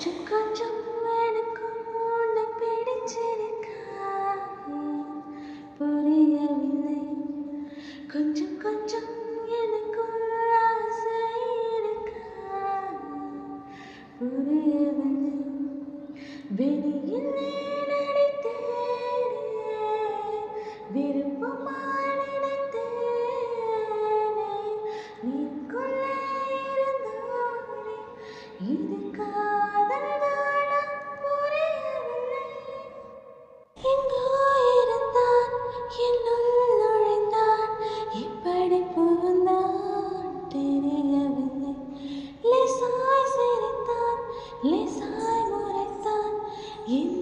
கொஞ்சம் கொஞ்சம் எனக்கும் உன்னை பிடிச்சிருக்கா, புரியவில்லை. கொஞ்சம் கொஞ்சம் எனக்கும் ஆசை இருக்கா, புரியவில்லை. வெளியில் நடித்தேனே, விருப்பமாய் நினைத்தேனே, நீக்குள்ளே இருந்தானே, இது காதல் தானா, புரியவில்லை. எங்கோ இருந்தான், என்னுள் நுழைந்தான், எப்படி புகுந்தான் தெரியவில்லை. லேசாய் சிரித்தான், லேசாய் முறைத்தான், என்